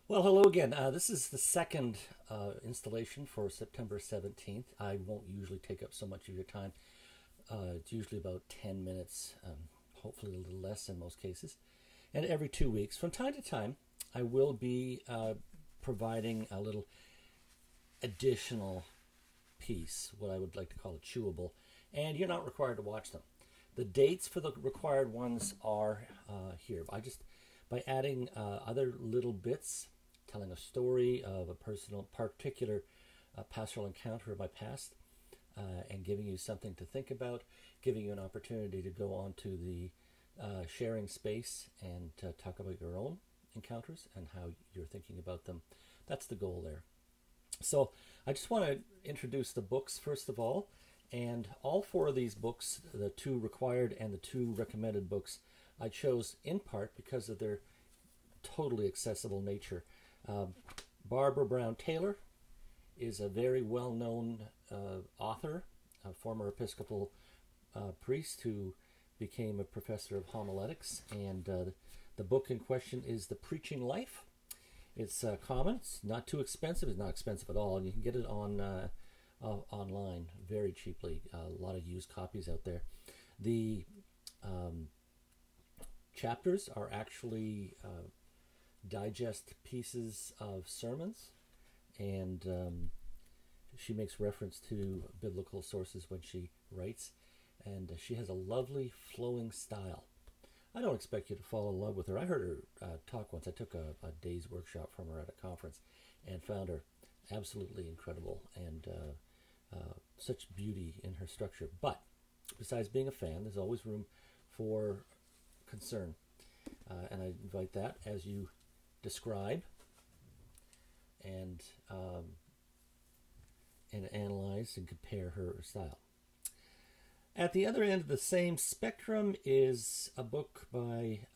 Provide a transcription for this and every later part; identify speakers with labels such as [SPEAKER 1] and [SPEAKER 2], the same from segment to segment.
[SPEAKER 1] Well, hello again. This is the second installation for September 17th. I won't usually take up so much of your time. It's usually about 10 minutes, hopefully a little less in most cases. And every 2 weeks, from time to time, I will be providing a little additional piece, what I would like to call a chewable, and you're not required to watch them. The dates for the required ones are here. By adding other little bits, telling a story of a personal, particular pastoral encounter of my past, and giving you something to think about, giving you an opportunity to go on to the sharing space and talk about your own encounters and how you're thinking about them. That's the goal there. So I just want to introduce the books first of all. And all four of these books, the two required and the two recommended books, I chose in part because of their totally accessible nature. Barbara Brown Taylor is a very well known author, a former Episcopal priest who became a professor of homiletics. And the book in question is The Preaching Life. It's common, it's not too expensive, it's not expensive at all, and you can get it on online very cheaply. A lot of used copies out there. The chapters are actually digest pieces of sermons, and she makes reference to biblical sources when she writes, and she has a lovely flowing style. I don't expect you to fall in love with her. I heard her talk once. I took a day's workshop from her at a conference and found her absolutely incredible and such beauty in her structure. But besides being a fan, there's always room for concern. And I invite that as you describe and analyze and compare her style. At the other end of the same spectrum is a book by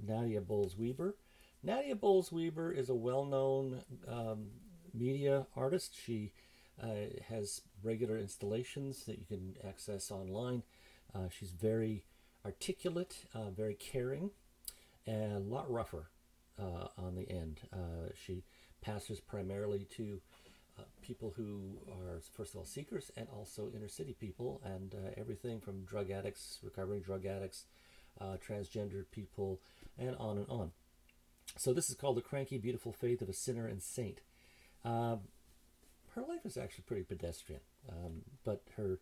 [SPEAKER 1] Nadia Bowles-Weber. Nadia Bowles-Weber is a well-known media artist. She has regular installations that you can access online. She's very articulate, very caring, and a lot rougher on the end. She pastors primarily to people who are, first of all, seekers and also inner city people, and everything from drug addicts, recovering drug addicts, transgendered people, and on and on. So this is called The Cranky, Beautiful Faith of a Sinner and Saint. Her life is actually pretty pedestrian, but her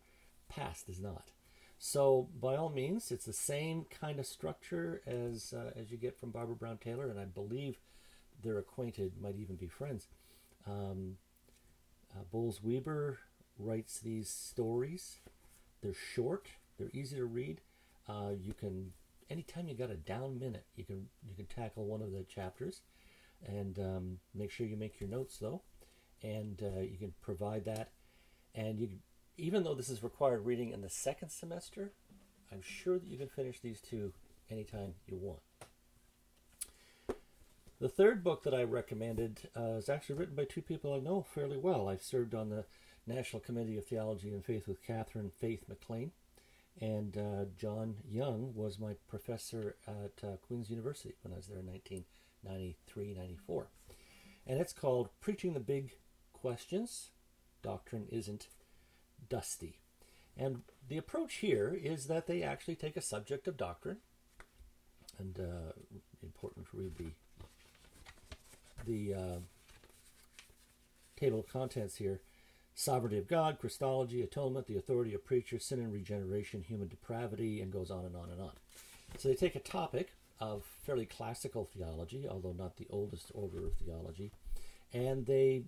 [SPEAKER 1] past is not. So by all means, it's the same kind of structure as you get from Barbara Brown Taylor, and I believe they're acquainted, might even be friends. Bowles-Weber writes these stories. They're short. They're easy to read. You can, anytime you got a down minute, you can tackle one of the chapters, and make sure you make your notes though, and you can provide that. And you, even though this is required reading in the second semester, I'm sure that you can finish these two anytime you want. The third book that I recommended is actually written by two people I know fairly well. I've served on the National Committee of Theology and Faith with Catherine Faith McLean, and John Young was my professor at Queen's University when I was there in 1993-94. And it's called Preaching the Big Questions, Doctrine Isn't Dusty. And the approach here is that they actually take a subject of doctrine, and important to read the table of contents here: sovereignty of God, Christology, atonement, the authority of preachers, sin and regeneration, human depravity, and goes on and on and on. So they take a topic of fairly classical theology, although not the oldest order of theology, and they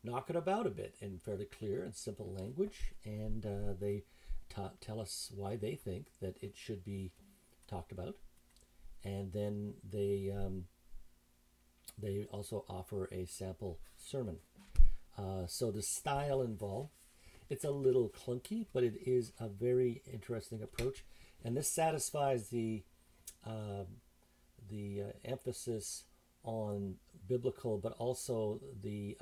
[SPEAKER 1] knock it about a bit in fairly clear and simple language, and they tell us why they think that it should be talked about, and then they also offer a sample sermon. So the style involved, it's a little clunky, but it is a very interesting approach, and this satisfies the emphasis on biblical, but also the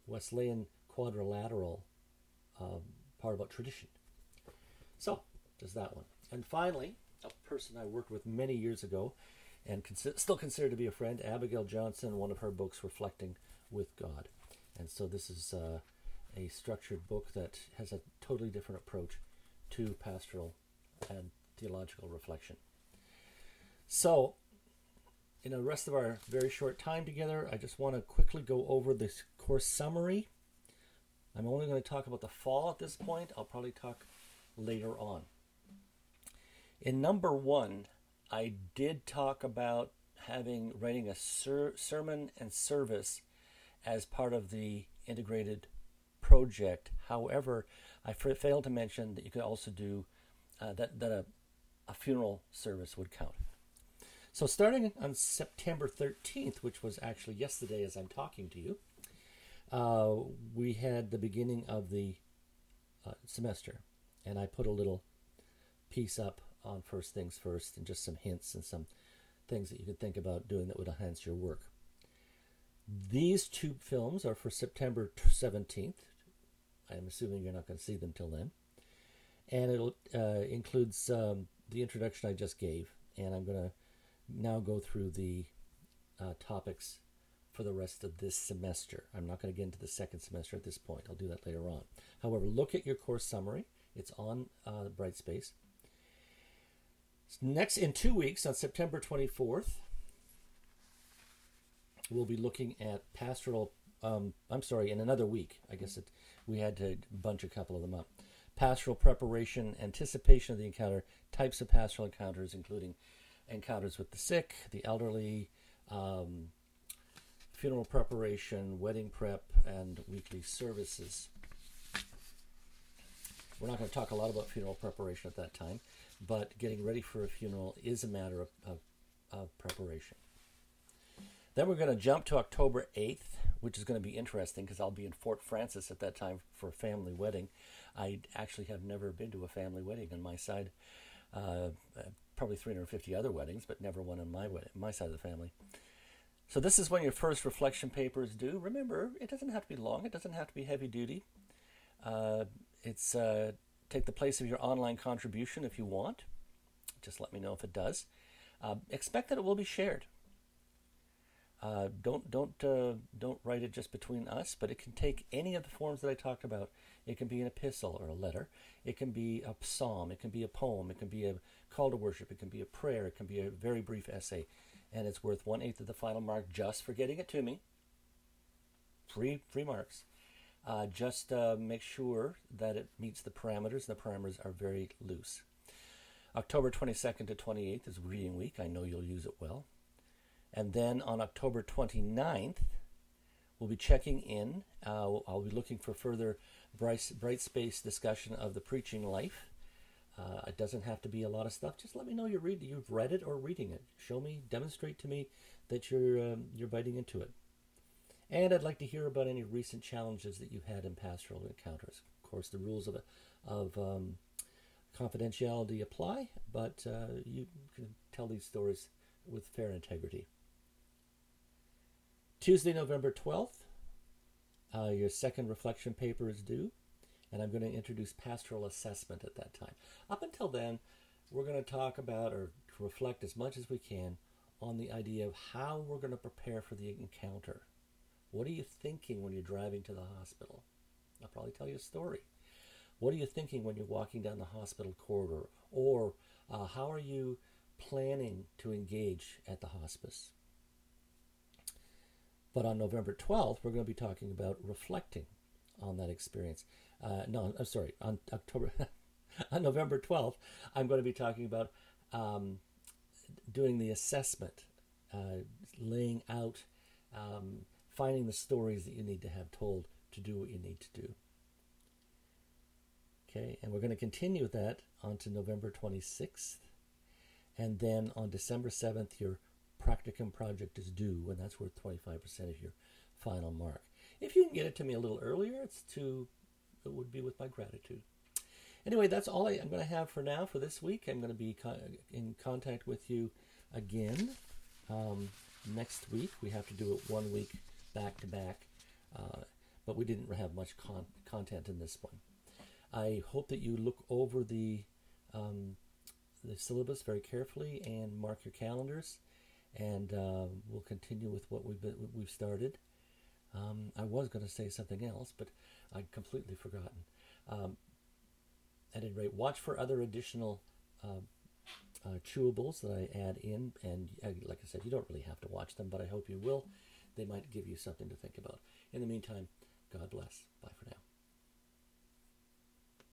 [SPEAKER 1] Wesleyan quadrilateral part about tradition. So there's that one. And finally, a person I worked with many years ago, and still considered to be a friend, Abigail Johnson, one of her books, Reflecting with God. And so this is a structured book that has a totally different approach to pastoral and theological reflection. So, in the rest of our very short time together, I just want to quickly go over this course summary. I'm only going to talk about the fall at this point. I'll probably talk later on. In number 1, I did talk about writing a sermon and service as part of the integrated project. However, I failed to mention that you could also do that a funeral service would count. So starting on September 13th, which was actually yesterday as I'm talking to you, we had the beginning of the semester. And I put a little piece up on First Things First and just some hints and some things that you could think about doing that would enhance your work. These 2 films are for September 17th. I'm assuming you're not going to see them till then. And it'll includes the introduction I just gave. And I'm going to now go through the topics for the rest of this semester. I'm not going to get into the second semester at this point. I'll do that later on. However, look at your course summary. It's on Brightspace. Next, in 2 weeks, on September 24th, we'll be looking at pastoral, in another week. I guess we had to bunch a couple of them up. Pastoral preparation, anticipation of the encounter, types of pastoral encounters, including encounters with the sick, the elderly, funeral preparation, wedding prep, and weekly services. We're not going to talk a lot about funeral preparation at that time, but getting ready for a funeral is a matter of preparation. Then we're going to jump to October 8th, which is going to be interesting because I'll be in Fort Francis at that time for a family wedding. I actually have never been to a family wedding on my side. Probably 350 other weddings, but never one on my side of the family. So this is when your first reflection paper is due. Remember, it doesn't have to be long. It doesn't have to be heavy duty. It's take the place of your online contribution if you want. Just let me know if it does. Expect that it will be shared. Don't write it just between us, but it can take any of the forms that I talked about. It can be an epistle or a letter. It can be a psalm. It can be a poem. It can be a call to worship. It can be a prayer. It can be a very brief essay. And it's worth 1/8 of the final mark just for getting it to me. Free marks. Just make sure that it meets the parameters. The parameters are very loose. October 22nd to 28th is reading week. I know you'll use it well. And then on October 29th, we'll be checking in. I'll be looking for further Brightspace discussion of the preaching life. It doesn't have to be a lot of stuff. Just let me know you've read it or reading it. Show me, demonstrate to me that you're biting into it. And I'd like to hear about any recent challenges that you've had in pastoral encounters. Of course, the rules of confidentiality apply, but you can tell these stories with fair integrity. Tuesday, November 12th, your second reflection paper is due, and I'm going to introduce pastoral assessment at that time. Up until then, we're going to talk about or reflect as much as we can on the idea of how we're going to prepare for the encounter. What are you thinking when you're driving to the hospital? I'll probably tell you a story. What are you thinking when you're walking down the hospital corridor? Or how are you planning to engage at the hospice? But on November 12th, we're going to be talking about reflecting on that experience. On October, on November 12th, I'm going to be talking about doing the assessment, laying out, finding the stories that you need to have told to do what you need to do. Okay, and we're going to continue with that onto November 26th. And then on December 7th, your practicum project is due, and that's worth 25% of your final mark. If you can get it to me a little earlier, it would be with my gratitude. Anyway, that's all I'm going to have for now for this week. I'm going to be in contact with you again next week. We have to do it 1 week back to back, but we didn't have much content in this one. I hope that you look over the syllabus very carefully and mark your calendars. and we'll continue with what we've started. I was going to say something else, but I'd completely forgotten. At any rate, watch for other additional chewables that I add in, and like I said, you don't really have to watch them, but I hope you will. They might give you something to think about. In the meantime, God bless. Bye for now.